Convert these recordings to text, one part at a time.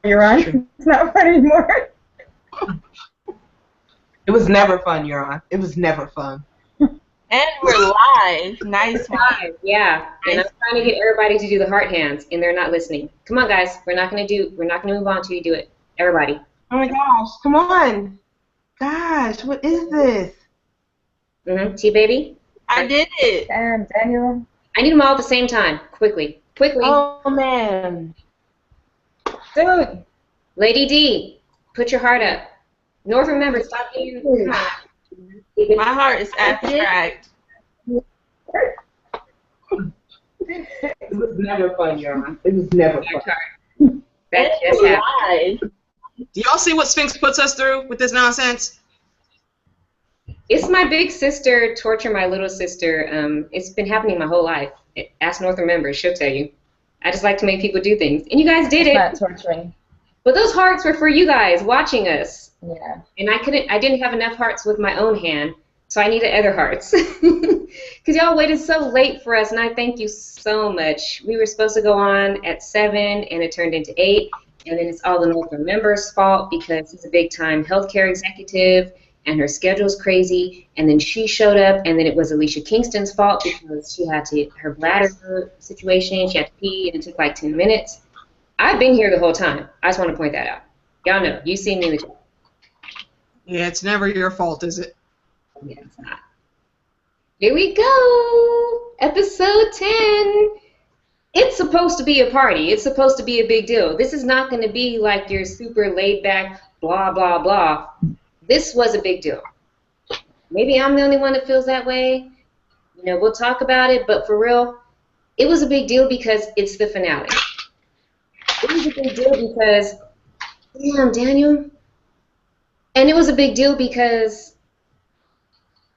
Euron. It's not fun anymore. It was never fun, Euron. It was never fun. And we're live. Nice one. Live, yeah. And I'm trying to get everybody to do the heart hands, and they're not listening. Come on, guys. We're not gonna move on till you do it. Everybody. Oh my gosh! Come on. Gosh, what is this? T-baby. I did it. Damn, Daniel. I need them all at the same time. Quickly. Oh man. Dude. Lady D, put your heart up. North, remember, stop being. My heart is abstract. It was never fun, Euron. It was never fun. That just happened. Do y'all see what Sphinx puts us through with this nonsense? It's my big sister torture my little sister. It's been happening my whole life. Ask North remembers, she'll tell you. I just like to make people do things, and you guys did it. Not torturing. But those hearts were for you guys watching us. Yeah. And I didn't have enough hearts with my own hand, so I needed other hearts. Because y'all waited so late for us, and I thank you so much. We were supposed to go on at 7, and it turned into 8, and then it's all the North Remember's fault because he's a big-time healthcare executive, and her schedule's crazy, and then she showed up, and then it was Alicia Kingston's fault because she had to, her bladder situation, she had to pee, and it took like 10 minutes. I've been here the whole time. I just want to point that out. Y'all know. You see me in the chat. Yeah, it's never your fault, is it? Yeah, it's not. Here we go. Episode 10. It's supposed to be a party. It's supposed to be a big deal. This is not going to be like your super laid back, blah, blah, blah. This was a big deal. Maybe I'm the only one that feels that way. You know, we'll talk about it, but for real, it was a big deal because it's the finale. It was a big deal because, damn, Daniel. And it was a big deal because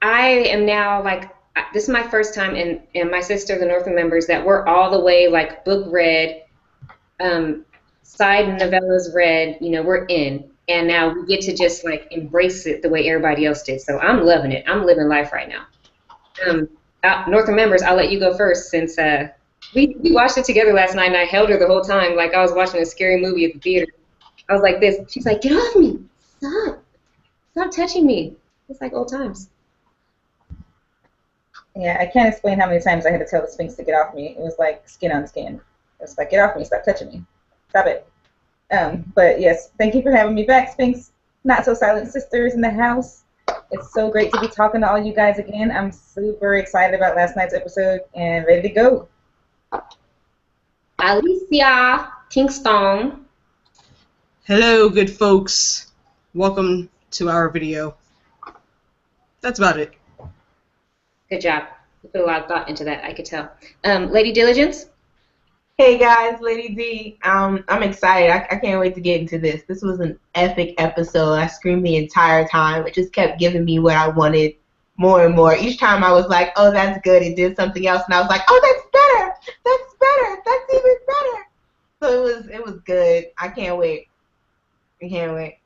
I am now, like, this is my first time, and my sister, the North Remembers, that we're all the way, like, book read, side novellas read, you know, we're in. And now we get to just, like, embrace it the way everybody else did. So I'm loving it. I'm living life right now. North Remembers, I'll let you go first since we watched it together last night, and I held her the whole time like I was watching a scary movie at the theater. I was like this. She's like, get off me. Stop. Stop touching me. It's like old times. Yeah, I can't explain how many times I had to tell the Sphinx to get off me. It was like skin on skin. It was like, get off me. Stop touching me. Stop it. But yes, thank you for having me back, Sphinx. Not So Silent Sisters in the house. It's so great to be talking to all you guys again. I'm super excited about last night's episode and ready to go. Alicia Kingston. Hello, good folks. Welcome to our video. That's about it. Good job. You put a lot of thought into that, I could tell. Lady Diligence. Hey guys, Lady D. I'm excited. I can't wait to get into this. This was an epic episode. I screamed the entire time. It just kept giving me what I wanted more and more. Each time I was like, oh, that's good. It did something else. And I was like, oh, that's better. That's better. That's even better. So it was good. I can't wait. I can't wait.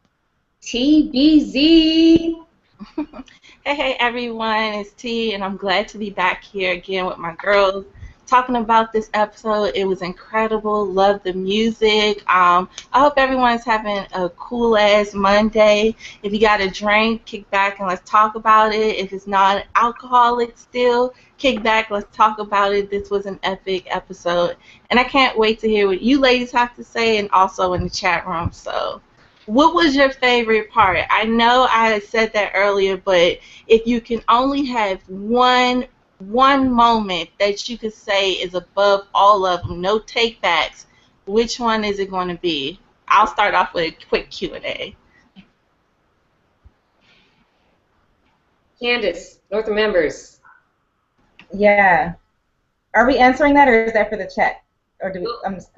TBZ. Hey everyone, it's T, and I'm glad to be back here again with my girls talking about this episode. It was incredible. Love the music. I hope everyone's having a cool ass Monday. If you got a drink, kick back and let's talk about it. If it's not alcoholic still, kick back, let's talk about it. This was an epic episode, and I can't wait to hear what you ladies have to say, and also in the chat room. So what was your favorite part? I know I had said that earlier, but if you can only have one moment that you could say is above all of them, no takebacks, which one is it going to be? I'll start off with a quick Q&A. Candace, North Remembers. Yeah. Are we answering that, or is that for the chat? Or do we?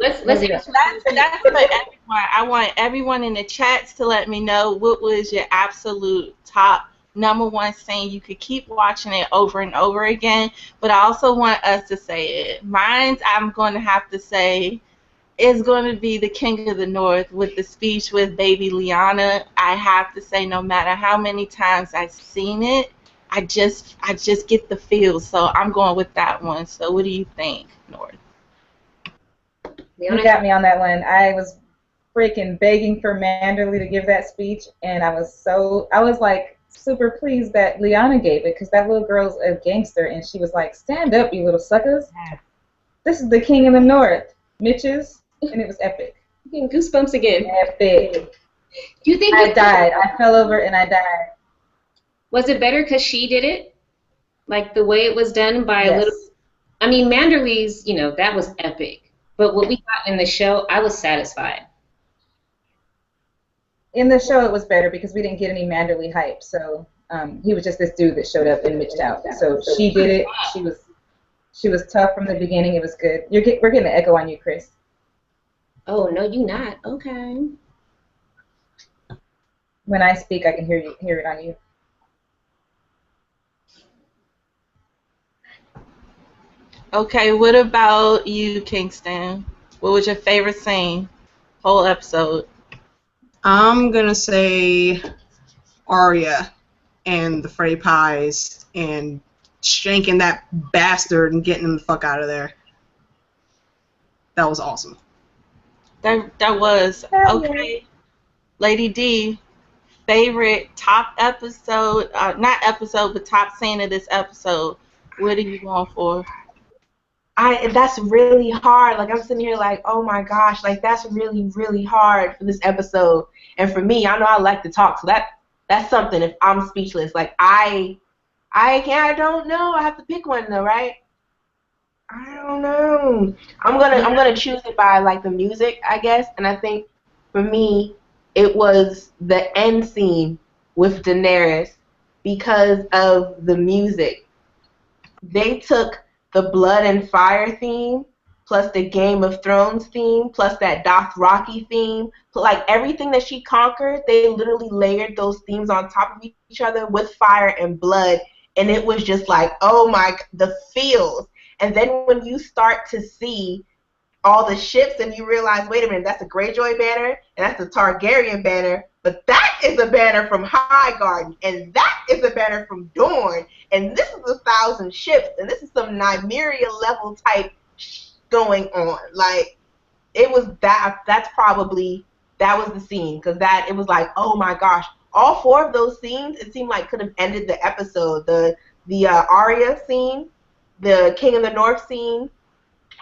Let's That's for everyone. I want everyone in the chats to let me know what was your absolute top #1 scene. You could keep watching it over and over again, but I also want us to say it. Mine's, I'm going to have to say, is going to be the King of the North with the speech with baby Lyanna. I have to say, no matter how many times I've seen it, I just get the feel. So I'm going with that one. So what do you think, North? You got me on that one. I was freaking begging for Manderley to give that speech, and I was like super pleased that Liana gave it, because that little girl's a gangster, and she was like, "Stand up, you little suckers! This is the king of the north, Mitches," and it was epic. Getting goosebumps again. Epic. Do you think I died. I fell over and I died. was it better because she did it? Like the way it was done by a Yes. little. I mean, Manderley's, that was epic. But what we got in the show, I was satisfied. In the show, it was better because we didn't get any Manderley hype. So he was just this dude that showed up and mitched out. So she did it. She was tough from the beginning. It was good. We're getting an echo on you, Chris. Oh, no, you not. Okay. When I speak, I can hear it on you. Okay, what about you, Kingston? What was your favorite scene? Whole episode. I'm gonna say Arya and the Frey Pies and shanking that bastard and getting him the fuck out of there. That was awesome. That was okay. Lady D, favorite top episode, not episode, but top scene of this episode. What are you going for? That's really hard. Like, I'm sitting here like, oh my gosh, like that's really, really hard for this episode. And for me, I know I like to talk, so that's something. If I'm speechless, like I don't know. I have to pick one though, right? I don't know. I'm gonna choose it by like the music, I guess. And I think for me, it was the end scene with Daenerys because of the music. They took the Blood and Fire theme, plus the Game of Thrones theme, plus that Dothraki theme, like everything that she conquered, they literally layered those themes on top of each other with fire and blood, and it was just like, oh my, the feels. And then when you start to see all the ships and you realize, wait a minute, that's a Greyjoy banner, and that's a Targaryen banner, but that is a banner from Highgarden, and that is a banner from Dorne, and this is 1,000 ships, and this is some Nymeria level type going on. Like, it was that was the scene, because it was like, oh my gosh, all four of those scenes, it seemed like could have ended the episode. The Arya scene, the King of the North scene,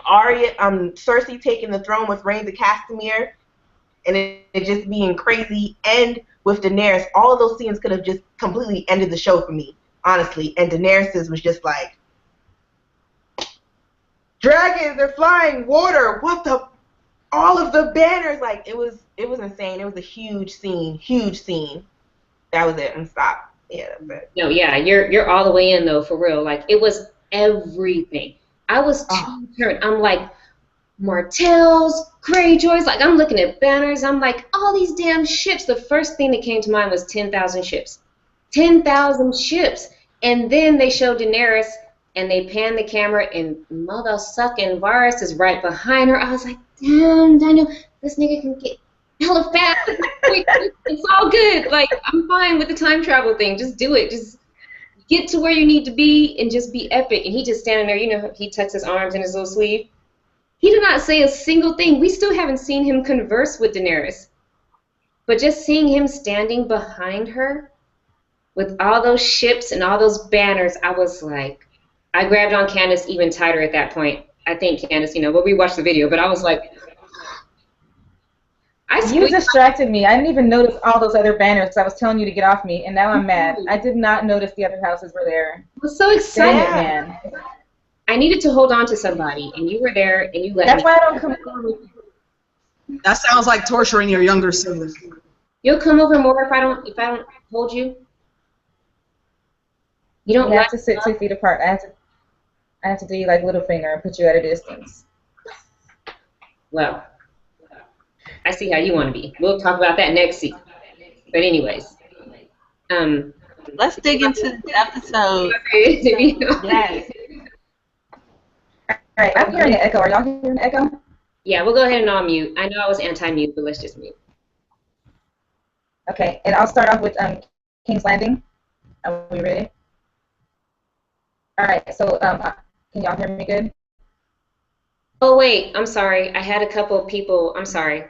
Arya, Cersei taking the throne with Reigns of Castamere, and it just being crazy, and with Daenerys, all of those scenes could have just completely ended the show for me, honestly. And Daenerys was just like, dragons, they're flying, water, all of the banners, like it was insane. It was a huge scene. That was it. And stop. Yeah, that's it. No, yeah, you're all the way in though, for real. Like it was everything. I was too turned. I'm like, Martells, Greyjoys, like I'm looking at banners, I'm like, all these damn ships. The first thing that came to mind was 10,000 ships. 10,000 ships. And then they showed Daenerys and they pan the camera and mother sucking Varys is right behind her. I was like, damn, Daniel, this nigga can get hella fast. It's all good. Like, I'm fine with the time travel thing. Just do it. Just get to where you need to be and just be epic. And he just standing there, he tucks his arms in his little sleeve. He did not say a single thing. We still haven't seen him converse with Daenerys. But just seeing him standing behind her with all those ships and all those banners, I was like, I grabbed on Candace even tighter at that point. I think Candace, we'll rewatch the video, but I was like, You distracted me. I didn't even notice all those other banners because I was telling you to get off me, and now I'm mad. I did not notice the other houses were there. I was so excited. Damn it, man. I needed to hold on to somebody, and you were there, and you let That's me. why I don't come over with you. That sounds like torturing your younger sibling. You'll come over more if I don't hold you. You don't You have like to sit 2 feet apart. I have to do you like Littlefinger and put you at a distance. Well, I see how you want to be. We'll talk about that next season. But anyways, let's dig into the episode. Yes. All right, I'm hearing an echo. Are y'all hearing an echo? Yeah, we'll go ahead and unmute. I know I was anti-mute, but let's just mute. Okay, and I'll start off with King's Landing. Are we ready? All right, so can y'all hear me good? Oh wait, I'm sorry. I had a couple of people. I'm sorry.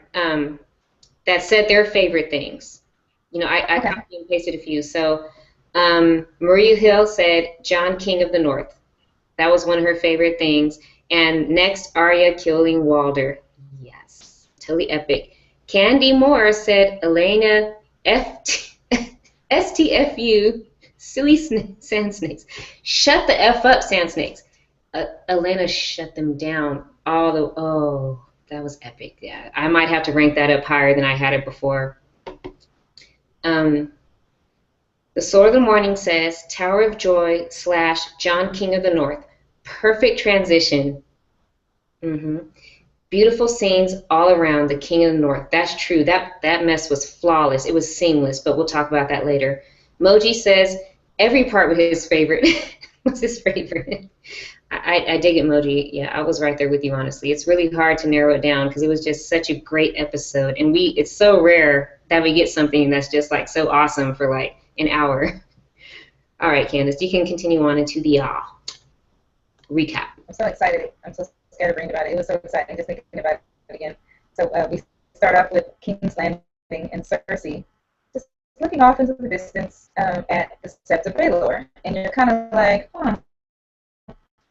that said their favorite things. You know, I Okay. copied and pasted a few. So Maria Hill said John King of the North. That was one of her favorite things. And next, Arya killing Walder. Yes, totally epic. Candy Moore said Elena STFU, silly sand snakes. Shut the F up, sand snakes. Elena shut them down. Oh, that was epic. Yeah, I might have to rank that up higher than I had it before. The Sword of the Morning says Tower of Joy / John King of the North. Perfect transition. Beautiful scenes all around the King of the North. That's true. That mess was flawless. It was seamless, but we'll talk about that later. Moji says every part was his favorite. was his favorite. I dig it, Moji. Yeah, I was right there with you, honestly. It's really hard to narrow it down because it was just such a great episode. And it's so rare that we get something that's just like so awesome for like an hour. All right, Candace, you can continue on into the recap. I'm so excited. I'm so scared of reading about it. It was so exciting just thinking about it again. So we start off with King's Landing and Cersei just looking off into the distance at the steps of Baelor. And you're kind of like,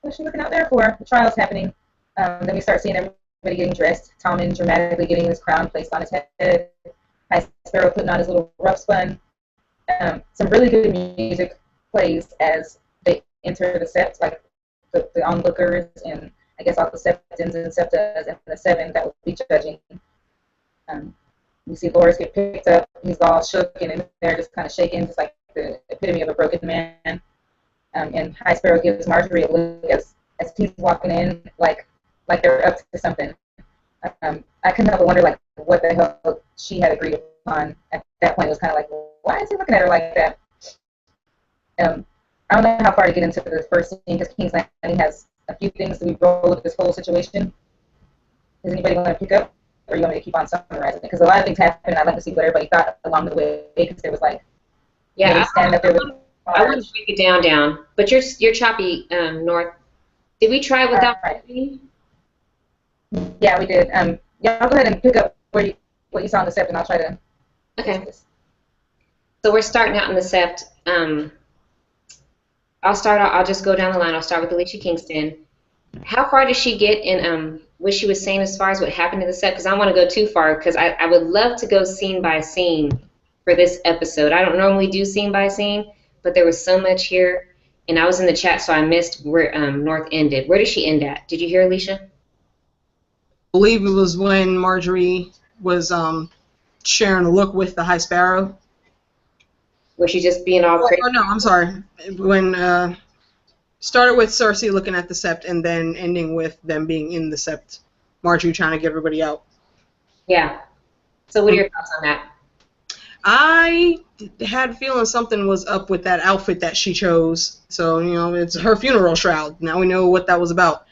what's she looking out there for? The trial's happening. Then we start seeing everybody getting dressed. Tommen dramatically getting his crown placed on his head. High Sparrow putting on his little rough spun. Some really good music plays as they enter the sept, like the onlookers and I guess all the septons and septas and the seven that will be judging. You see Loras get picked up. He's all shook and they're just kind of shaking, just like the epitome of a broken man. And High Sparrow gives Marjorie a look as he's walking in, like they're up to something. I couldn't help but wonder, like, what the hell she had agreed upon at that point. It was kind of like, why is he looking at her like that? I don't know how far to get into the first scene because King's Landing has a few things that we roll with this whole situation. Does anybody want to pick up, or you want me to keep on summarizing it? Because a lot of things happened. I'd like to see what everybody thought along the way because there was like, yeah, standing up there with. I want to break it down, but you're choppy, North. Did we try without? Right. Yeah, we did. Y'all go ahead and pick up what you saw in the sept, and I'll try to. Okay. So we're starting out in the sept. I'll just go down the line. I'll start with Alicia Kingston. How far did she get in what she was saying as far as what happened in the sept? Because I don't want to go too far because I would love to go scene by scene for this episode. I don't normally do scene by scene, but there was so much here, and I was in the chat, so I missed where North ended. Where did she end at? Did you hear, Alicia? I believe it was when Marjorie was sharing a look with the High Sparrow. Was she just being all crazy? Oh, no, I'm sorry. When started with Cersei looking at the sept and then ending with them being in the sept, Marjorie trying to get everybody out. Yeah. So what are your thoughts on that? I had a feeling something was up with that outfit that she chose. So, it's her funeral shroud. Now we know what that was about.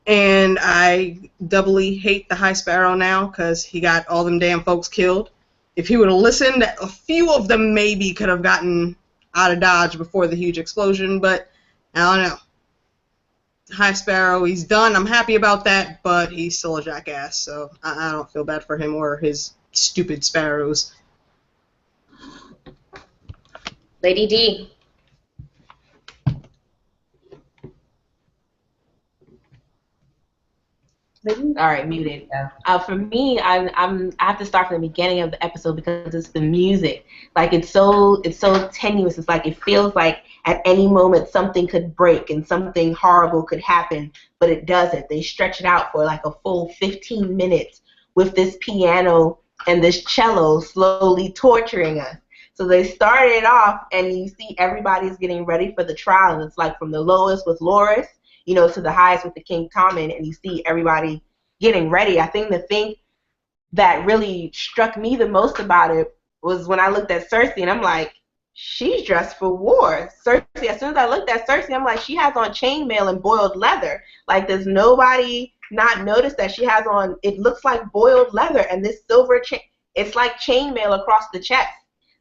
And I doubly hate the High Sparrow now because he got all them damn folks killed. If he would have listened, a few of them maybe could have gotten out of Dodge before the huge explosion, but I don't know. High Sparrow, he's done. I'm happy about that, but he's still a jackass, so I don't feel bad for him or his stupid sparrows. Lady D. All right, muted. For me, I have to start from the beginning of the episode because it's the music. Like it's so tenuous. It's like it feels like at any moment something could break and something horrible could happen, but it doesn't. They stretch it out for like a full 15 minutes with this piano and this cello slowly torturing us. So they started off, and you see everybody's getting ready for the trial, and it's like from the lowest with Loras, to the highest with the King Tommen, and you see everybody getting ready. I think the thing that really struck me the most about it was when I looked at Cersei, and I'm like, she's dressed for war. Cersei, as soon as I looked at Cersei, I'm like, she has on chainmail and boiled leather. Like, does nobody not notice that she has on, it looks like boiled leather, and this silver chain, it's like chainmail across the chest.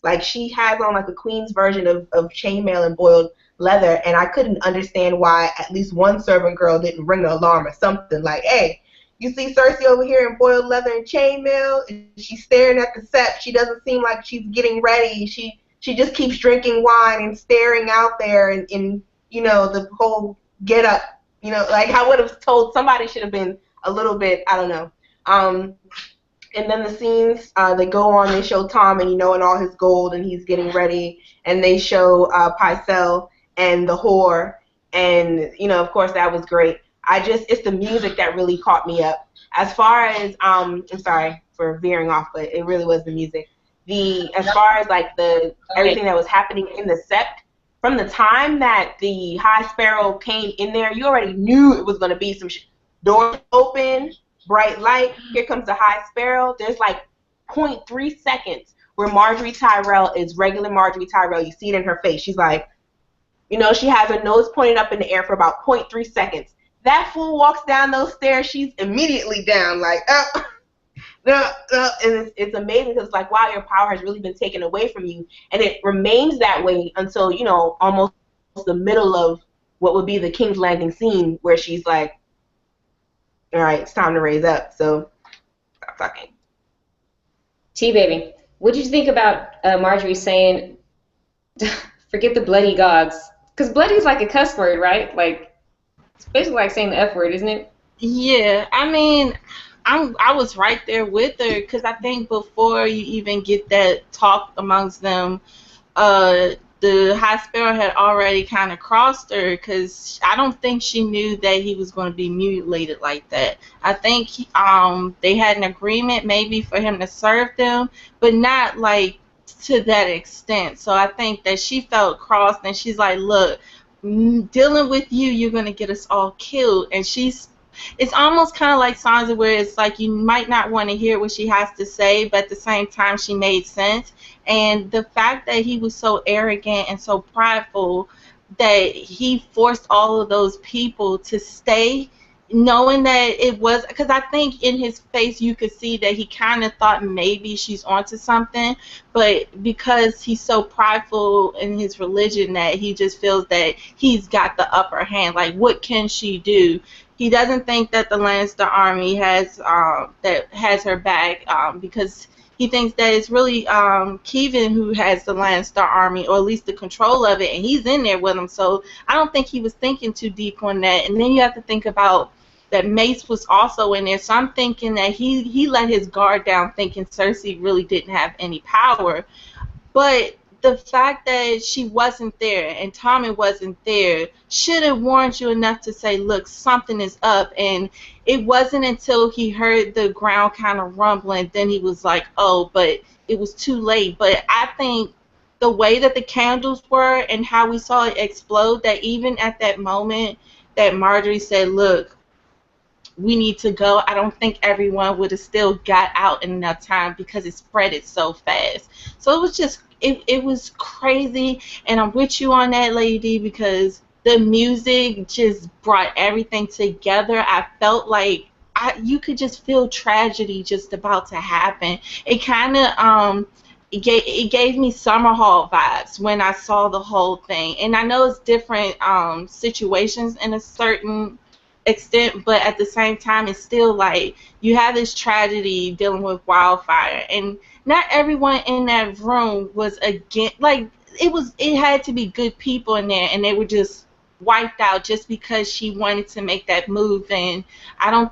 Like, she has on like a queen's version of chainmail and boiled leather, and I couldn't understand why at least one servant girl didn't ring the alarm or something like, hey, you see Cersei over here in boiled leather and chainmail, and she's staring at the sept. She doesn't seem like she's getting ready. She just keeps drinking wine and staring out there, and the whole get up. Like I would have told somebody should have been a little bit, I don't know. And then the scenes, they go on, they show Tom and in all his gold, and he's getting ready, and they show Pycelle and the whore, and of course that was great. It's the music that really caught me up. As far as I'm sorry for veering off, but it really was the music. As far as like everything that was happening in the sept, from the time that the High Sparrow came in there, you already knew it was going to be some doors open, bright light. Here comes the High Sparrow. There's like 0.3 seconds where Marjorie Tyrell is regular Marjorie Tyrell. You see it in her face. She's like, she has her nose pointed up in the air for about 0.3 seconds. That fool walks down those stairs. She's immediately down, like, oh. No, and it's amazing because it's like, wow, your power has really been taken away from you, and it remains that way until almost the middle of what would be the King's Landing scene, where she's like, all right, it's time to raise up. So stop talking. T-Baby, what did you think about Marjorie saying, forget the bloody gods? Because bloody is like a cuss word, right? Like, it's basically like saying the F word, isn't it? Yeah, I mean, I was right there with her, because I think before you even get that talk amongst them, the High Sparrow had already kind of crossed her, because I don't think she knew that he was going to be mutilated like that. I think they had an agreement maybe for him to serve them, but not like to that extent. So I think that she felt crossed, and she's like, look, dealing with you, you're going to get us all killed. And it's almost kind of like Sansa, where it's like you might not want to hear what she has to say, but at the same time she made sense. And the fact that he was so arrogant and so prideful that he forced all of those people to stay, knowing that it was, because I think in his face you could see that he kind of thought maybe she's onto something, but because he's so prideful in his religion that he just feels that he's got the upper hand. Like, what can she do? He doesn't think that the Lannister army has her back, because he thinks that it's really Keevan who has the Lannister army, or at least the control of it, and he's in there with him. So I don't think he was thinking too deep on that. And then you have to think about that Mace was also in there. So I'm thinking that he let his guard down, thinking Cersei really didn't have any power. But the fact that she wasn't there and Tommen wasn't there should have warned you enough to say, look, something is up. And it wasn't until he heard the ground kind of rumbling, then he was like, oh, but it was too late. But I think the way that the candles were and how we saw it explode, that even at that moment that Marjorie said, look, we need to go, I don't think everyone would have still got out in enough time, because it spread it so fast. So it was just, it was crazy, and I'm with you on that, Lady D, because the music just brought everything together. I felt like you could just feel tragedy just about to happen. It kind of it gave me Summer Hall vibes when I saw the whole thing. And I know it's different situations in a certain extent, but at the same time it's still like you have this tragedy dealing with wildfire, and not everyone in that room was against, like, it had to be good people in there, and they were just wiped out just because she wanted to make that move. And I don't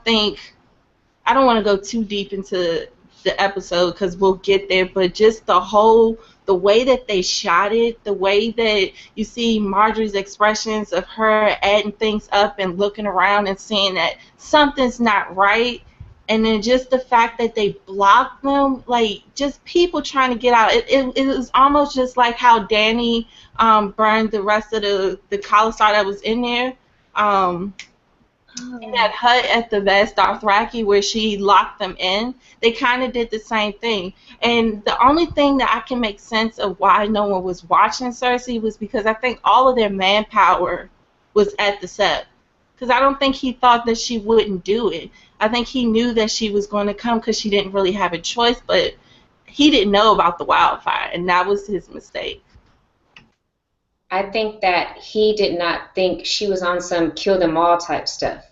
want to go too deep into the episode because we'll get there, but just the way that they shot it, the way that you see Marjorie's expressions of her adding things up and looking around and seeing that something's not right, and then just the fact that they blocked them, like, just people trying to get out. It was almost just like how Dany burned the rest of the Khalasar that was in there. In that hut at the Vast Dothraki where she locked them in, they kind of did the same thing. And the only thing that I can make sense of why no one was watching Cersei was because I think all of their manpower was at the set. Because I don't think he thought that she wouldn't do it. I think he knew that she was going to come because she didn't really have a choice, but he didn't know about the wildfire, and that was his mistake. I think that he did not think she was on some kill them all type stuff.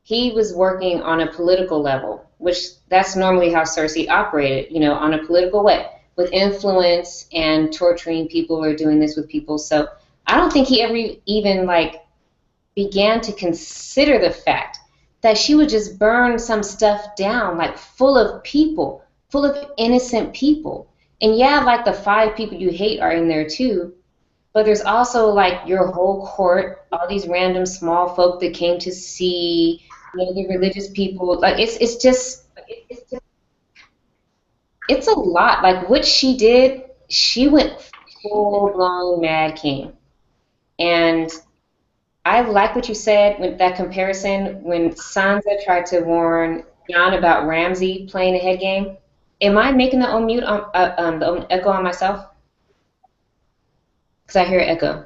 he was working on a political level, which that's normally how Cersei operated, you know, on a political way, with influence and torturing people or doing this with people. So I don't think he ever even like began to consider the fact that she would just burn some stuff down, like full of people, full of innocent people. And yeah, like the 5 people you hate are in there too, but there's also like your whole court, all these random small folk that came to see, you know, the religious people. Like it's a lot. Like what she did, she went full blown Mad King. And I like what you said with that comparison when Sansa tried to warn Jon about Ramsay playing a head game. Am I making the own mute on the own echo on myself? Because I hear echo.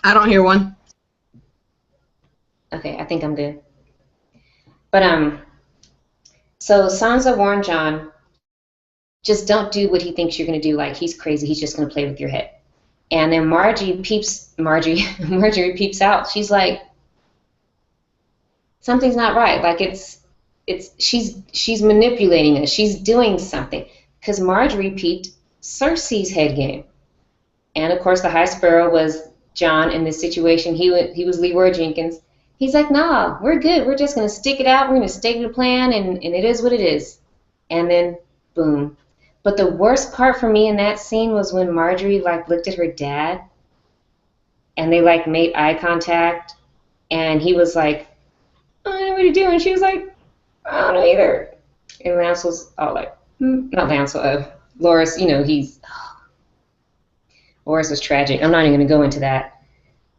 I don't hear one. Okay, I think I'm good. But so Sansa warned Jon, just don't do what he thinks you're gonna do. Like he's crazy. He's just gonna play with your head. And then Marjorie peeps out. She's like, something's not right. Like she's manipulating us. She's doing something. Because Marjorie peeped Cersei's head game. And of course the High Sparrow was Jon in this situation. He was Leroy Jenkins. He's like, nah, we're good. We're just gonna stick it out. We're gonna stick to the plan, and it is what it is. And then boom. But the worst part for me in that scene was when Marjorie like looked at her dad and they like made eye contact and he was like, I don't know what to do, and she was like, I don't know either. And Lance was all like, not Lance, Loras, you know, Loras was tragic. I'm not even going to go into that.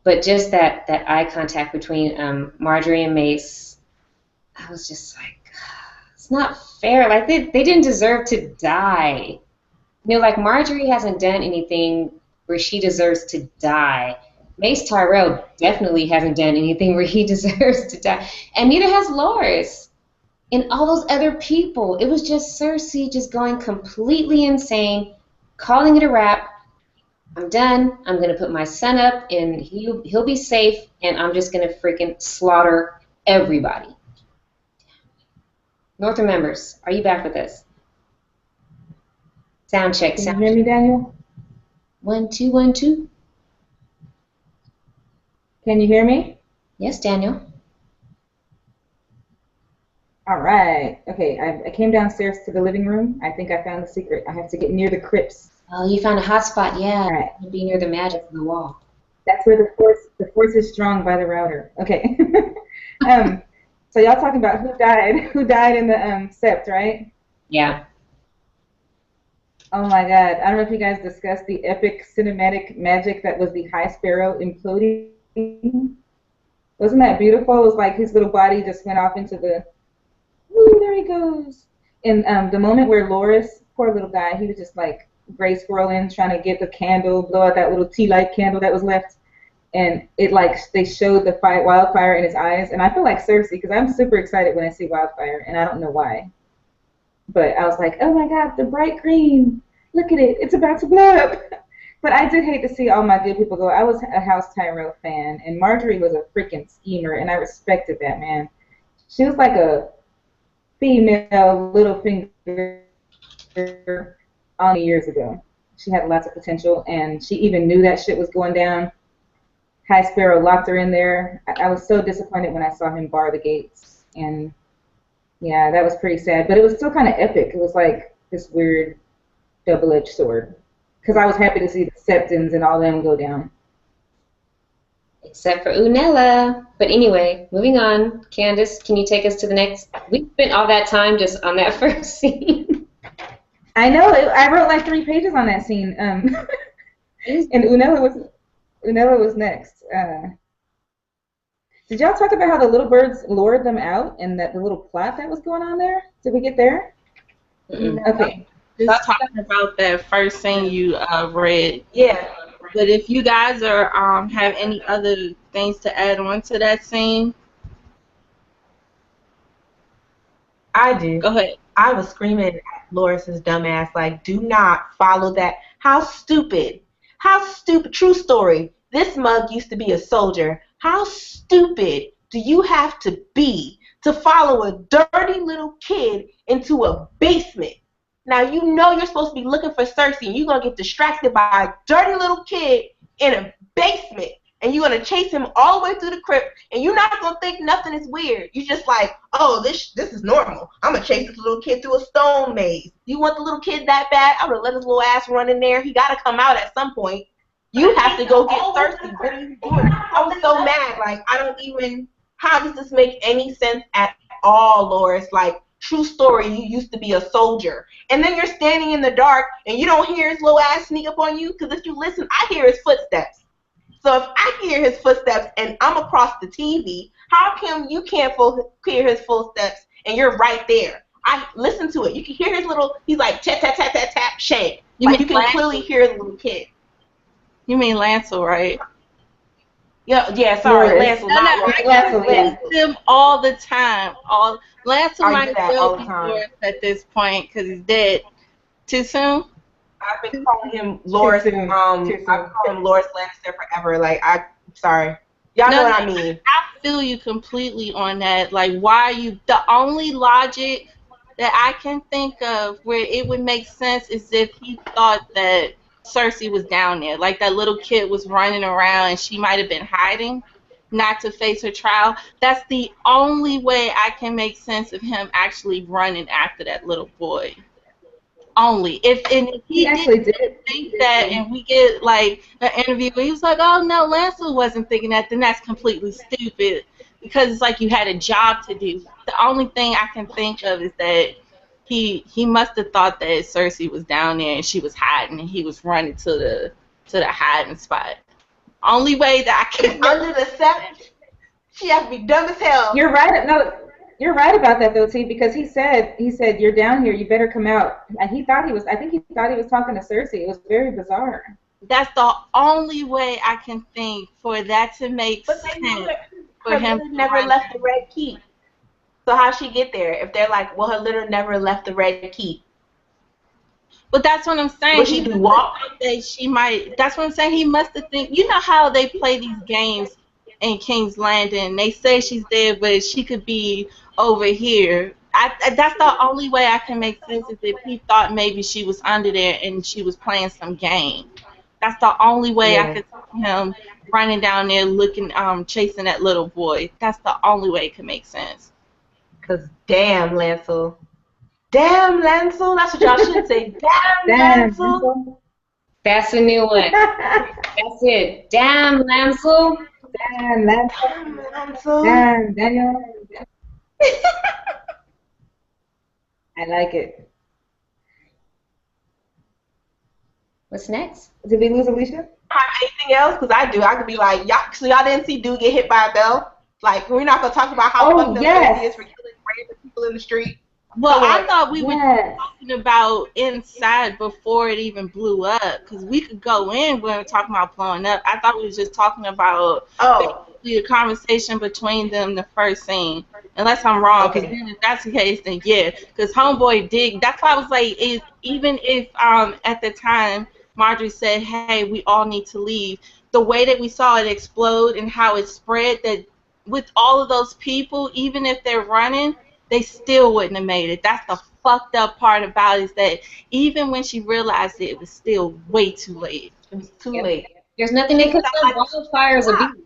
But just that eye contact between Marjorie and Mace, I was just like, it's not fair. Like, they didn't deserve to die. You know, like, Marjorie hasn't done anything where she deserves to die. Mace Tyrell definitely hasn't done anything where he deserves to die. And neither has Loras. And all those other people. It was just Cersei just going completely insane, calling it a wrap. I'm done. I'm going to put my son up, and he'll be safe, and I'm just going to freaking slaughter everybody. Northern members, are you back with us? Sound check. Can you hear me, Daniel? 1 2 1 2. Can you hear me? Yes, Daniel. All right. Okay, I came downstairs to the living room. I think I found the secret. I have to get near the crypts. Oh, you found a hot spot. Yeah. All right. Be near the magic of the wall. That's where the force is strong by the router. Okay. So y'all talking about who died in the sept, right? Yeah. Oh my God. I don't know if you guys discussed the epic cinematic magic that was the High Sparrow imploding. Wasn't that beautiful? It was like his little body just went off into the, ooh, there he goes. And the moment where Loras, poor little guy, he was just like gray squirreling, trying to get the candle, blow out that little tea light candle that was left. And it like, they showed the wildfire in his eyes. And I feel like Cersei, because I'm super excited when I see wildfire, and I don't know why. But I was like, oh my God, the bright green. Look at it. It's about to blow up. But I did hate to see all my good people go. I was a House Tyrell fan, and Marjorie was a freaking schemer, and I respected that, man. She was like a female Littlefinger years ago. She had lots of potential, and she even knew that shit was going down. High Sparrow locked her in there. I was so disappointed when I saw him bar the gates, and yeah, that was pretty sad. But it was still kind of epic. It was like this weird double-edged sword. Because I was happy to see the Septons and all them go down. Except for Unella. But anyway, moving on. Candace, can you take us to the next? We spent all that time just on that first scene. I know. I wrote like 3 pages on that scene. And Unella was next. Did y'all talk about how the little birds lured them out and that the little plot that was going on there? Did we get there? Okay. Just talking about that first scene you read. Yeah. But if you guys are have any other things to add on to that scene, I do. go ahead. I was screaming at Loris's dumbass, like, do not follow that. How stupid. How stupid. True story. This mug used to be a soldier. How stupid do you have to be to follow a dirty little kid into a basement? Now you know you're supposed to be looking for Cersei, and you're gonna get distracted by a dirty little kid in a basement, and you're gonna chase him all the way through the crypt, and you're not gonna think nothing is weird. You're just like, oh, this is normal. I'm gonna chase this little kid through a stone maze. You want the little kid that bad? I would have let his little ass run in there. He gotta come out at some point. You have to go get Cersei. What are you doing? I was so mad. Like, I don't even. How does this make any sense at all, Loris? Like, true story, you used to be a soldier. And then you're standing in the dark and you don't hear his little ass sneak up on you? Because if you listen, I hear his footsteps. So if I hear his footsteps and I'm across the TV, how come you can't hear his footsteps and you're right there? I listen to it. You can hear his little, he's like, tap, tap, tap, tap, tap, shake. Like, you can clearly hear the little kid. You mean Lancel, right? Yeah, sorry, Lancel. Lancel, yeah. Him all the time. Lancel might as well be Loris at this point because he's dead. Too soon? I've been calling him Loris. I've been calling him Loris Lannister forever. Like, I'm sorry. Y'all know what I mean. I feel you completely on that. Like, why you? The only logic that I can think of where it would make sense is if he thought that Cersei was down there, like that little kid was running around and she might have been hiding not to face her trial. That's the only way I can make sense of him actually running after that little boy. Only if he actually did think that, and we get like an interview where he was like, oh no, Lancel wasn't thinking that, then that's completely stupid because it's like you had a job to do. The only thing I can think of is that he must have thought that Cersei was down there and she was hiding and he was running to the hiding spot. Only way that I can under the steps. She has to be dumb as hell. You're right. No, you're right about that though, T. Because he said you're down here. You better come out. And he thought he was. I think he thought he was talking to Cersei. It was very bizarre. That's the only way I can think for that to make sense. For him never left the Red Keep. So how'd she get there? If they're like, well, her litter never left the Red Keep. But that's what I'm saying. Would she be walk? That she might. That's what I'm saying. He must have think. You know how they play these games in King's Landing? They say she's there, but she could be over here. That's the only way I can make sense is if he thought maybe she was under there and she was playing some game. That's the only way I could see him running down there looking, chasing that little boy. That's the only way it could make sense. Cause damn Lancel. Damn Lancel. That's what y'all should say. Damn Lancel. That's a new one. That's it. Damn Lancel. Damn Lancel. Damn Daniel. I like it. What's next? Did we lose Alicia? Have anything else? Cause I do. I could be like, y'all didn't see dude get hit by a bell. Like, we're not gonna talk about how fucked up Cersei is for killing random people in the street. Well, I thought we were talking about inside before it even blew up, because we could go in when we were talking about blowing up. I thought we were just talking about the conversation between them, the first scene. Unless I'm wrong, because then if that's the case, then yeah. Because Homeboy did. That's why I was like, even if at the time Marjorie said, hey, we all need to leave, the way that we saw it explode and how it spread, that with all of those people, even if they're running, they still wouldn't have made it. That's the fucked up part about it, is that even when she realized it was still way too late. It was too late. There's nothing they could do. Wildfires a beat.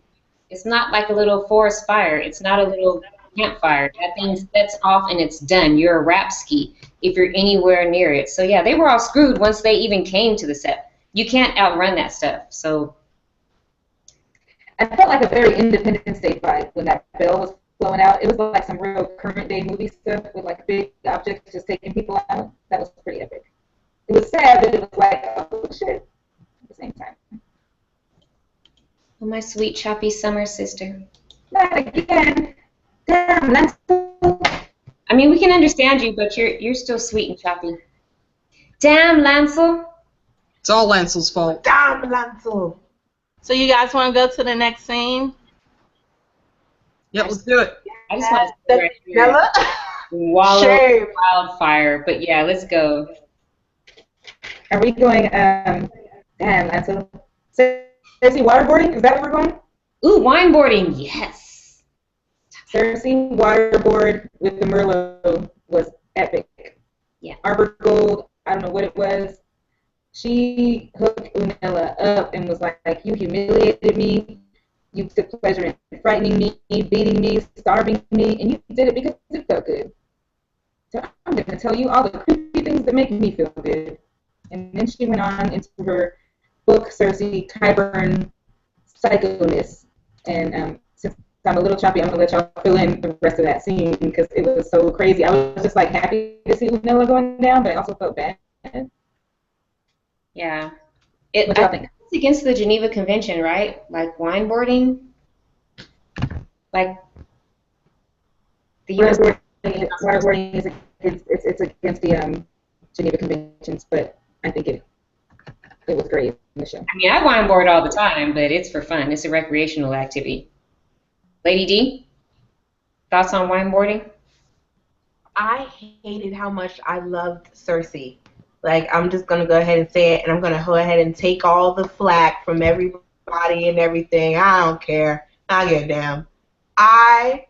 It's not like a little forest fire. It's not a little campfire. That thing sets off and it's done. You're a rap ski if you're anywhere near it. So yeah, they were all screwed once they even came to the set. You can't outrun that stuff. So I felt like a very Independence Day vibe when that bell was blowing out. It was like some real current day movie stuff with like big objects just taking people out. That was pretty epic. It was sad, but it was like, oh shit, at the same time. Oh, my sweet choppy summer sister. Not again. Damn, Lancel. I mean, we can understand you, but you're still sweet and choppy. Damn, Lancel. It's all Lancel's fault. Damn, Lancel. So you guys want to go to the next scene? Yep, let's do it. I just want to right here. Wallow wildfire, but yeah, let's go. Are we going, damn, Lancel. Cersei waterboarding? Is that where we're going? Ooh, wineboarding, yes. Cersei waterboard with the Merlot was epic. Yeah. Arbor Gold, I don't know what it was. She hooked Unella up and was like, you humiliated me. You took pleasure in frightening me, beating me, starving me, and you did it because it felt good. So I'm going to tell you all the creepy things that make me feel good. And then she went on into her book, Cersei, Tyburn, Psychoness. And since I'm a little choppy, I'm going to let y'all fill in the rest of that scene because it was so crazy. I was just like happy to see Unella going down, but I also felt bad. Yeah. What y'all think? It's against the Geneva Convention, right? Like wine-boarding? Like the U.S. Waterboarding is it's against the Geneva Conventions, but I think it was great in the show. I mean, I wine-board all the time, but it's for fun. It's a recreational activity. Lady D, thoughts on wine-boarding? I hated how much I loved Cersei. Like, I'm just going to go ahead and say it, and I'm going to go ahead and take all the flack from everybody and everything. I don't care. I give a damn. I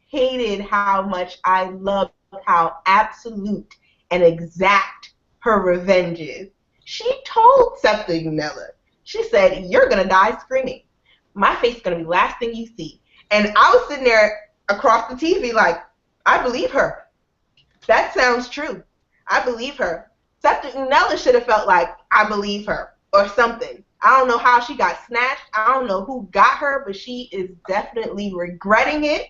hated how much I loved how absolute and exact her revenge is. She told Septa Unella, she said, you're going to die screaming. My face is going to be the last thing you see. And I was sitting there across the TV like, I believe her. That sounds true. I believe her. Septa Unella should have felt like, I believe her, or something. I don't know how she got snatched. I don't know who got her, but she is definitely regretting it.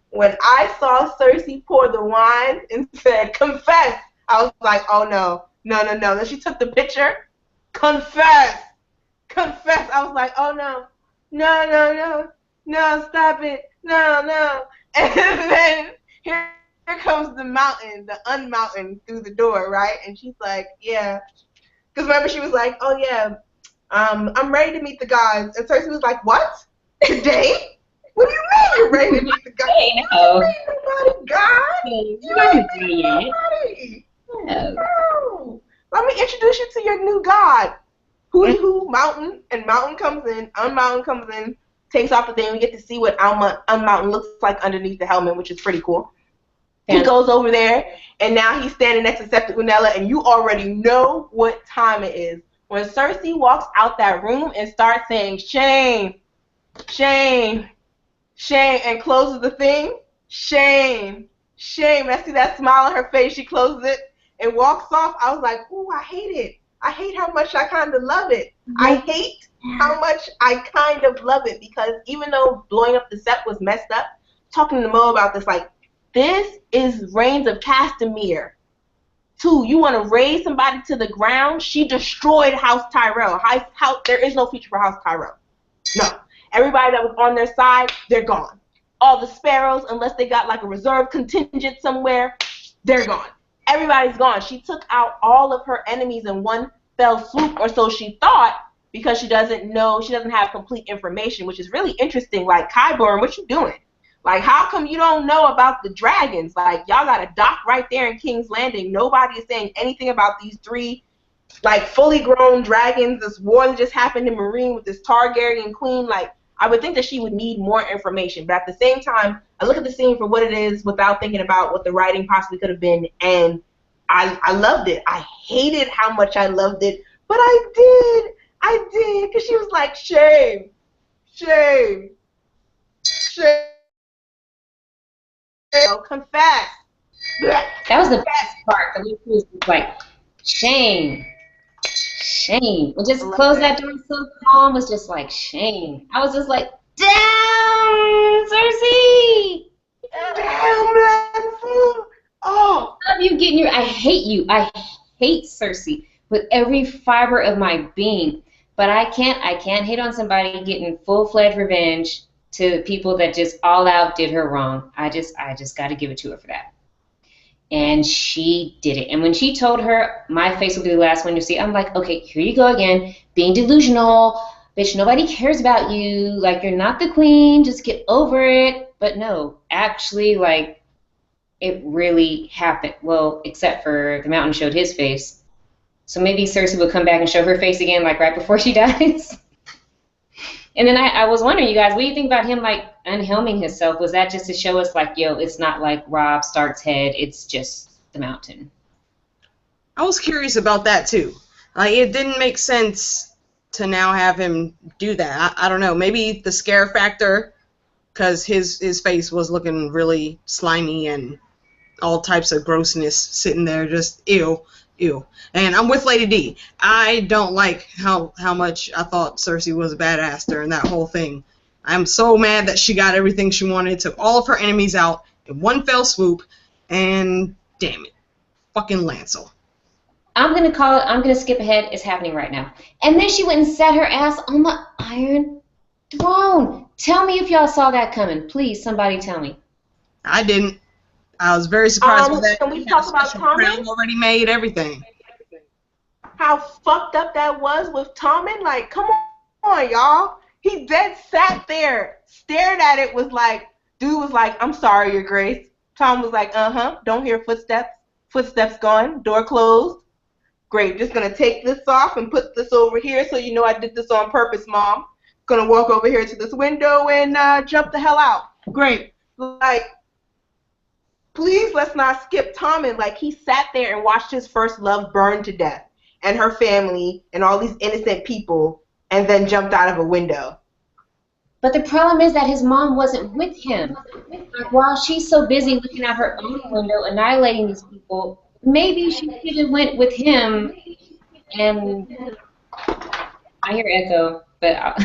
When I saw Cersei pour the wine and said, confess, I was like, oh, no. Then she took the picture. Confess. I was like, oh, no. No, stop it. No. And then here comes the mountain, the unmountain through the door, right? And she's like, yeah. Because remember, she was like, oh, yeah, I'm ready to meet the gods. And Cersei was like, what? Today? What do you mean you're ready to meet the gods? Hey, no. You ain't nobody god. You ain't nobody. No. Let me introduce you to your new god. Hooty-hoo, mountain, and mountain comes in, unmountain comes in, takes off the thing. We get to see what unmountain looks like underneath the helmet, which is pretty cool. He goes over there, and now he's standing next to Septa Unella, and you already know what time it is. When Cersei walks out that room and starts saying, shame, shame, shame, and closes the thing, shame, shame. I see that smile on her face. She closes it and walks off. I was like, ooh, I hate it. I hate how much I kind of love it. I hate how much I kind of love it because even though blowing up the set was messed up, talking to Mo about this, like, this is Reigns of Castamere. 2, you want to raise somebody to the ground? She destroyed House Tyrell. There is no future for House Tyrell. No. Everybody that was on their side, they're gone. All the sparrows, unless they got like a reserve contingent somewhere, they're gone. Everybody's gone. She took out all of her enemies in one fell swoop, or so she thought, because she doesn't know, she doesn't have complete information, which is really interesting. Like, Qyburn, what you doing? Like, how come you don't know about the dragons? Like, y'all got a dock right there in King's Landing. Nobody is saying anything about these 3, like, fully grown dragons. This war that just happened in Meereen with this Targaryen queen. Like, I would think that she would need more information. But at the same time, I look at the scene for what it is without thinking about what the writing possibly could have been. And I loved it. I hated how much I loved it. But I did. Because she was like, shame, shame, shame. Confess. That was the best part. The way she was just like, shame, shame. And just close that door so calm, was just like, shame. I was just like, damn, Cersei. Damn, oh. I love you getting your, I hate you. I hate Cersei with every fiber of my being. But I can't hate on somebody getting full-fledged revenge to people that just all out did her wrong. I just got to give it to her for that. And she did it. And when she told her, my face will be the last one to see, I'm like, okay, here you go again, being delusional. Bitch, nobody cares about you. Like, you're not the queen. Just get over it. But no, actually, like, it really happened. Well, except for the mountain showed his face. So maybe Cersei will come back and show her face again, like, right before she dies. And then I was wondering, you guys, what do you think about him, like, unhelming himself, was that just to show us like, yo, it's not like Robb Stark's head, it's just the mountain? I was curious about that too. Like, it didn't make sense to now have him do that. I don't know. Maybe the scare factor, because his face was looking really slimy and all types of grossness sitting there, just ew, ew. And I'm with Lady D. I don't like how much I thought Cersei was a badass during that whole thing. I'm so mad that she got everything she wanted, took all of her enemies out in one fell swoop, and damn it, fucking Lancel. I'm gonna call it. I'm gonna skip ahead. It's happening right now. And then she went and sat her ass on the Iron Throne. Tell me if y'all saw that coming. Please, somebody tell me. I didn't. I was very surprised by that. Can we talk about Tommen? Already made everything. How fucked up that was with Tommen? Like, come on, y'all. He dead sat there, stared at it, dude was like, I'm sorry, Your Grace. Tom was like, don't hear footsteps. Footsteps gone, door closed. Great, just gonna take this off and put this over here so you know I did this on purpose, Mom. Gonna walk over here to this window and jump the hell out. Great. Like, please let's not skip Tommen. Like, he sat there and watched his first love burn to death, and her family and all these innocent people, and then jumped out of a window. But the problem is that his mom wasn't with him. Like, while she's so busy looking out her own window, annihilating these people, maybe she should have went with him. And I hear echo, but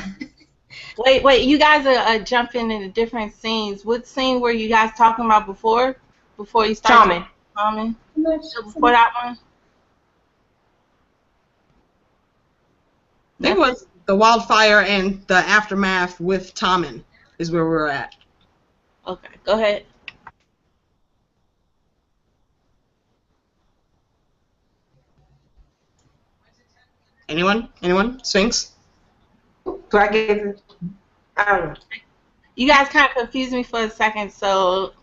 Wait, you guys are jumping into different scenes. What scene were you guys talking about before you started? Tommen. Before that one? I think it was the wildfire and the aftermath with Tommen is where we're at. Okay, go ahead. Anyone? Sphinx? So I guess, I don't know. You guys kind of confused me for a second, so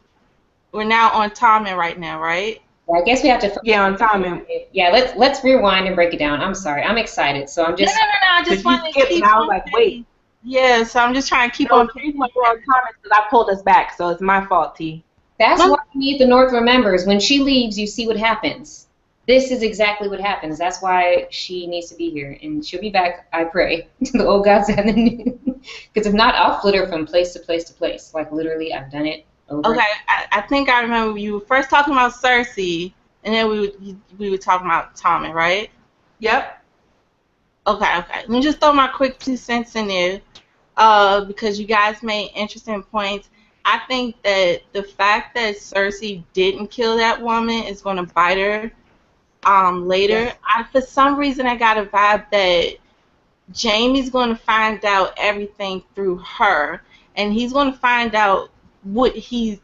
we're now on Tommen right now, right? I guess we have to. Yeah, on Tommen. Yeah, let's rewind and break it down. I'm sorry, I'm excited, so I'm just. No. I just wanted to keep. And I was like, wait. Yeah, so I'm just trying to keep No, on. the reason why we're on Tommen is because I pulled us back, so it's my fault, T. That's why we need the North remembers. When she leaves, you see what happens. This is exactly what happens. That's why she needs to be here, and she'll be back, I pray. The old gods have the new. Because if not, I'll flit her from place to place to place. Like, literally, I've done it over. Okay, I think I remember you were first talking about Cersei, and then we were talking about Tommen, right? Yep. Okay. Let me just throw my quick 2 cents in there, because you guys made interesting points. I think that the fact that Cersei didn't kill that woman is going to bite her later. Yes. For some reason, I got a vibe that Jaime's going to find out everything through her, and he's going to find out what she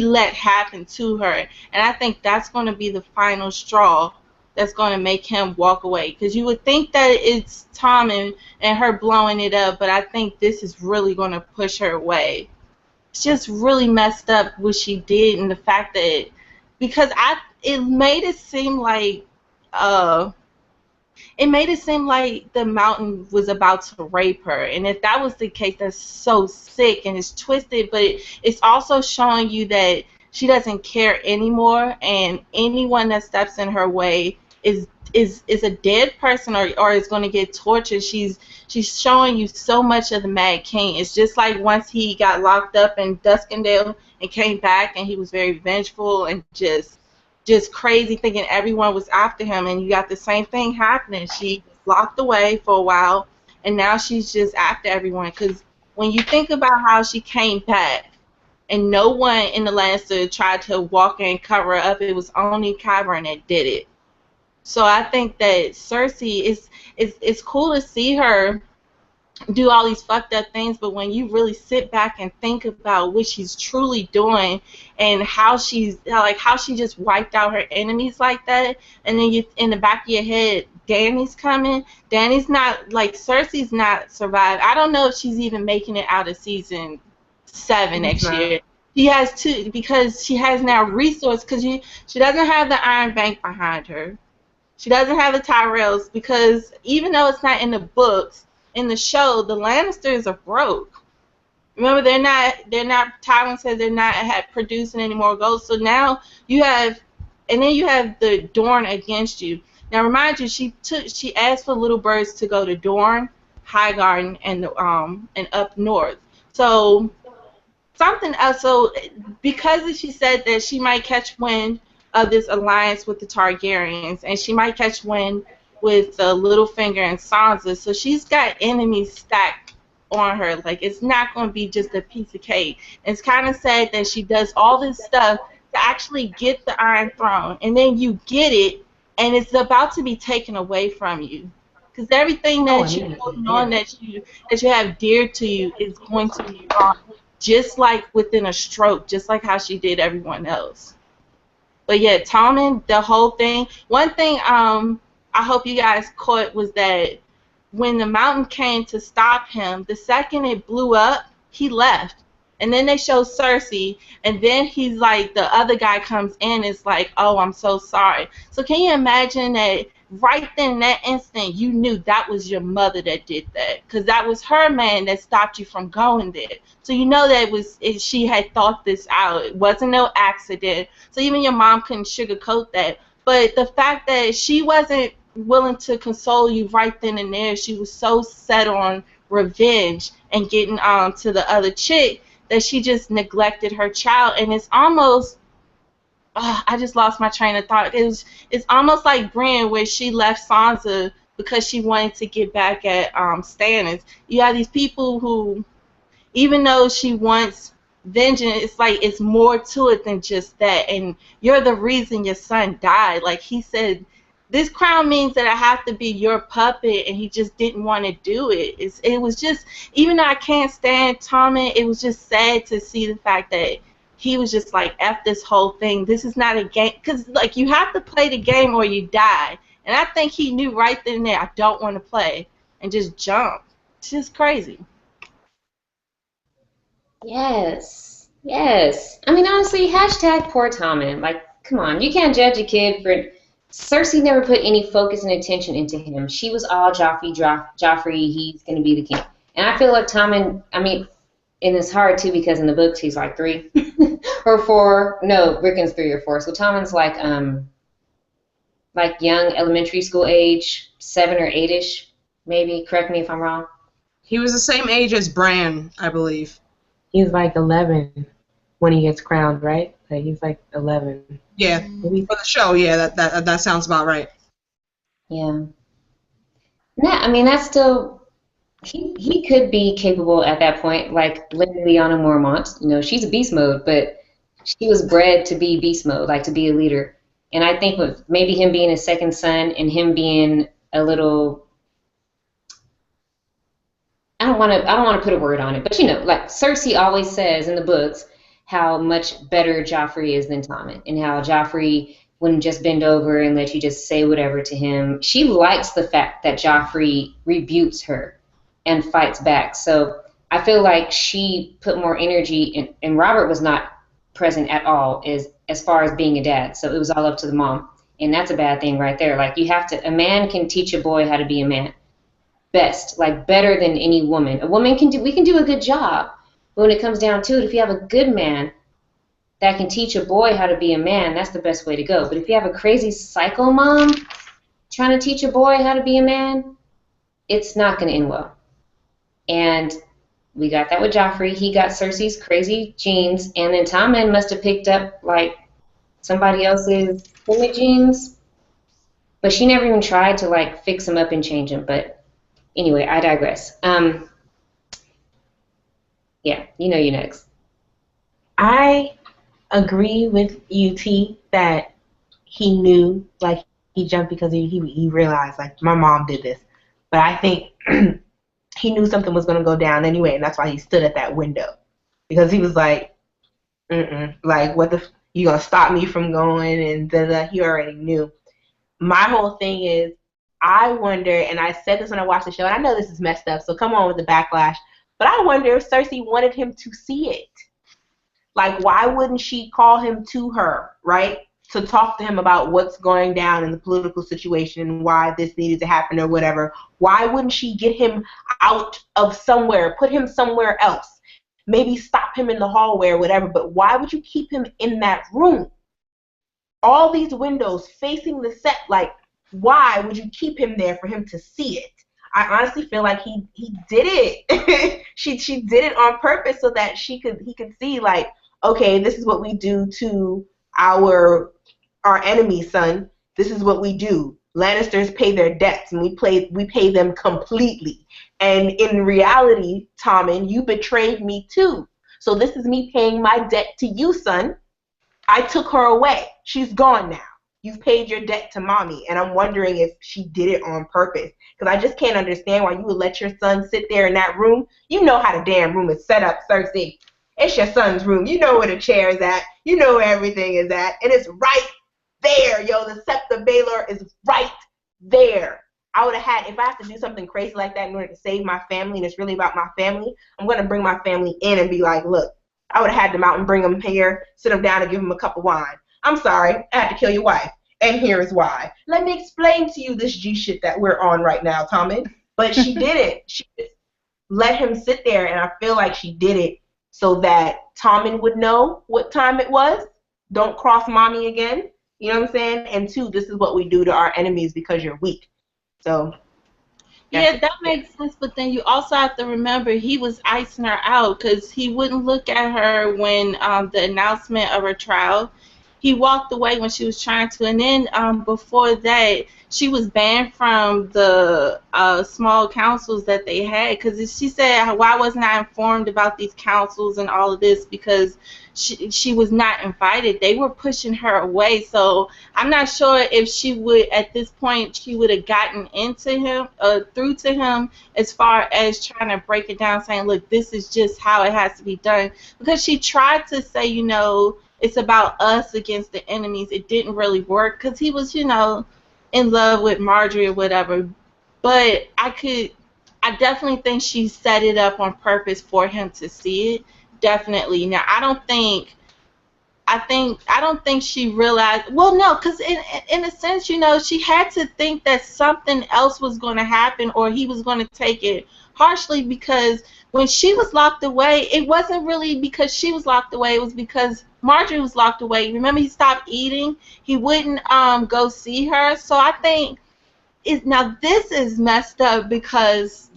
let happen to her, and I think that's going to be the final straw that's going to make him walk away. Because you would think that it's Tommen and her blowing it up, but I think this is really going to push her away. It's just really messed up what she did, and the fact that because it made it seem like the mountain was about to rape her, and if that was the case, that's so sick and it's twisted. But it's also showing you that she doesn't care anymore, and anyone that steps in her way is a dead person or is going to get tortured. She's showing you so much of the Mad King. It's just like once he got locked up in Duskendale and came back, and he was very vengeful and just crazy, thinking everyone was after him, and you got the same thing happening. She locked away for a while, and now she's just after everyone. Because when you think about how she came back, and no one in the Lannister tried to walk in and cover her up, it was only Qyburn that did it. So I think that Cersei it's cool to see her do all these fucked up things, but when you really sit back and think about what she's truly doing and how she just wiped out her enemies like that, and then you in the back of your head, Dany's coming. Dany's not, like, Cersei's not survived. I don't know if she's even making it out of season 7 next year. She has to, because she has now resource, because she doesn't have the Iron Bank behind her. She doesn't have the Tyrells, because even though it's not in the books, in the show, the Lannisters are broke. Remember, they're not. Tywin said they're not producing any more gold. So now you have, and then you have the Dorne against you. Now remind you, she asked for little birds to go to Dorne, Highgarden, and up north. So something else. So because she said that she might catch wind of this alliance with the Targaryens, and she might catch wind with Littlefinger and Sansa. So she's got enemies stacked on her. Like, it's not going to be just a piece of cake. It's kind of sad that she does all this stuff to actually get the Iron Throne, and then you get it, and it's about to be taken away from you. Because everything that you're holding on, that you have dear to you, is going to be gone, just like within a stroke, just like how she did everyone else. But yeah, Tommen, the whole thing. One thing I hope you guys caught was that when the mountain came to stop him, the second it blew up, he left. And then they show Cersei, and then he's like, the other guy comes in, it's like, oh, I'm so sorry. So can you imagine that right then, in that instant, you knew that was your mother that did that? Because that was her man that stopped you from going there. So you know that she had thought this out. It wasn't no accident. So even your mom couldn't sugarcoat that. But the fact that she wasn't willing to console you right then and there, she was so set on revenge and getting to the other chick, that she just neglected her child. And it's almost, I just lost my train of thought. It's almost like Brienne, where she left Sansa because she wanted to get back at Stannis. You have these people who, even though she wants vengeance, it's like it's more to it than just that. And you're the reason your son died. Like he said, this crown means that I have to be your puppet, and he just didn't want to do it. It was just, even though I can't stand Tommen, it was just sad to see the fact that he was just like, F this whole thing. This is not a game. Because, like, you have to play the game or you die. And I think he knew right then and there, I don't want to play, and just jump. It's just crazy. Yes. Yes. I mean, honestly, hashtag poor Tommen. Like, come on. You can't judge a kid for... Cersei never put any focus and attention into him. She was all Joffrey, he's going to be the king. And I feel like Tommen, I mean, and it's hard too because in the books he's like 3 or 4. No, Rickon's 3 or 4. So Tommen's like young elementary school age, 7 or 8-ish, maybe. Correct me if I'm wrong. He was the same age as Bran, I believe. He's like 11 when he gets crowned, right? Like he's like 11. Yeah, for the show, yeah, that sounds about right. Yeah. No, I mean, that's still... He could be capable at that point, like Lyanna Mormont. You know, she's a beast mode, but she was bred to be beast mode, like to be a leader. And I think with maybe him being a second son and him being a little... I don't want to put a word on it, but you know, like Cersei always says in the books how much better Joffrey is than Tommen, and how Joffrey wouldn't just bend over and let you just say whatever to him. She likes the fact that Joffrey rebukes her and fights back. So I feel like she put more energy in, and Robert was not present at all as far as being a dad. So it was all up to the mom, and that's a bad thing right there. Like a man can teach a boy how to be a man. Best, like better than any woman. A woman we can do a good job. But when it comes down to it, if you have a good man that can teach a boy how to be a man, that's the best way to go. But if you have a crazy psycho mom trying to teach a boy how to be a man, it's not going to end well. And we got that with Joffrey. He got Cersei's crazy genes, and then Tommen must have picked up like somebody else's genes. But she never even tried to like fix him up and change him. But anyway, I digress. Yeah, you know you're next. I agree with you, T, that he knew, like, he jumped because he realized, like, my mom did this. But I think he knew something was going to go down anyway, and that's why he stood at that window. Because he was like, like, you going to stop me from going? And he already knew. My whole thing is, I wonder, and I said this when I watched the show, and I know this is messed up, so come on with the backlash, but I wonder if Cersei wanted him to see it. Like, why wouldn't she call him to her, right, to talk to him about what's going down in the political situation and why this needed to happen or whatever? Why wouldn't she get him out of somewhere, put him somewhere else? maybe stop him in the hallway or whatever, but why would you keep him in that room? All these windows facing the set, like, why would you keep him there for him to see it? I honestly feel like he did it. she did it on purpose so that he could see, like, okay, this is what we do to our enemies, son. This is what we do. Lannisters pay their debts, and we pay them completely. And in reality, Tommen, you betrayed me too. So this is me paying my debt to you, son. I took her away. She's gone now. You've paid your debt to mommy. And I'm wondering if she did it on purpose. Because I just can't understand why you would let your son sit there in that room. You know how the damn room is set up, Cersei. It's your son's room. You know where the chair is at. You know where everything is at. And it's right there, yo. The Scepter Baylor is right there. I would have had, if I have to do something crazy like that in order to save my family, and it's really about my family, I'm going to bring my family in and be like, look, I would have had them out and bring them here, sit them down and give them a cup of wine. I'm sorry, I had to kill your wife. And here is why. Let me explain to you this G shit that we're on right now, Tommen. But she didn't. She just let him sit there, and I feel like she did it so that Tommen would know what time it was. Don't cross mommy again. You know what I'm saying? And two, this is what we do to our enemies because you're weak. So yeah, that makes sense. But then you also have to remember he was icing her out because he wouldn't look at her when the announcement of her trial. He walked away when she was trying to, and then before that, she was banned from the small councils that they had because she said, "Why wasn't I informed about these councils and all of this?" Because she was not invited. They were pushing her away. So I'm not sure if she would, at this point, she would have gotten into him, through to him, as far as trying to break it down, saying, "Look, this is just how it has to be done." Because she tried to say, it's about us against the enemies. It didn't really work because he was, in love with Marjorie or whatever. But I definitely think she set it up on purpose for him to see it. Definitely. Now, I don't think she realized. Well, no, because in a sense, she had to think that something else was going to happen, or he was going to take it harshly. Because when she was locked away, it wasn't really because she was locked away. It was because Marjorie was locked away. Remember, he stopped eating. He wouldn't go see her. So I think now this is messed up because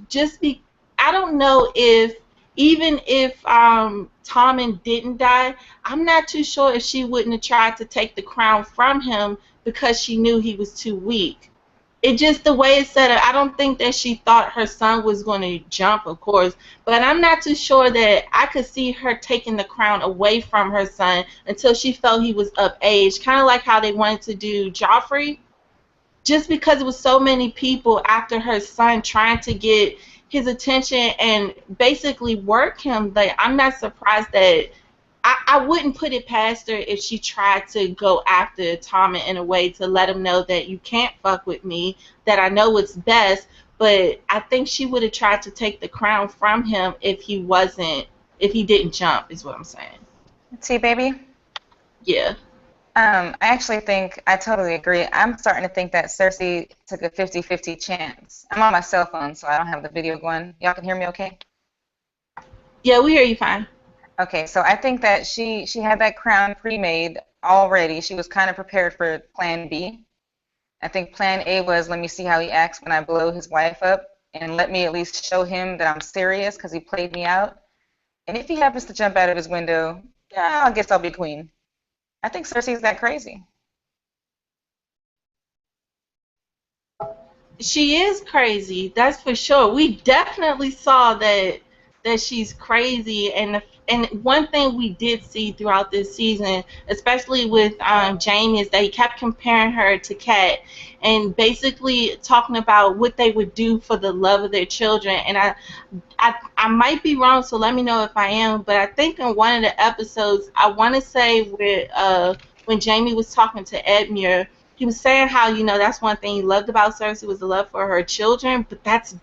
I don't know if even if Tommen didn't die, I'm not too sure if she wouldn't have tried to take the crown from him because she knew he was too weak. It just the way it's set up. I don't think that she thought her son was going to jump, of course, but I'm not too sure that I could see her taking the crown away from her son until she felt he was of age, kind of like how they wanted to do Joffrey. Just because it was so many people after her son trying to get his attention and basically work him, like, I'm not surprised that I wouldn't put it past her if she tried to go after Tommen in a way to let him know that you can't fuck with me, that I know what's best, but I think she would have tried to take the crown from him if he didn't jump, is what I'm saying. T baby? Yeah. I actually think I totally agree. I'm starting to think that Cersei took a 50-50 chance. I'm on my cell phone, so I don't have the video going. Y'all can hear me okay? Yeah, we hear you fine. Okay, so I think that she had that crown pre-made already. She was kind of prepared for plan B. I think plan A was, let me see how he acts when I blow his wife up, and let me at least show him that I'm serious because he played me out. And if he happens to jump out of his window, yeah, I guess I'll be queen. I think Cersei's that crazy. She is crazy, that's for sure. We definitely saw that she's crazy, and one thing we did see throughout this season, especially with Jaime, is that he kept comparing her to Kat, and basically talking about what they would do for the love of their children. And I might be wrong, so let me know if I am, but I think in one of the episodes, I want to say when Jaime was talking to Edmure, he was saying how, that's one thing he loved about Cersei was the love for her children, but that's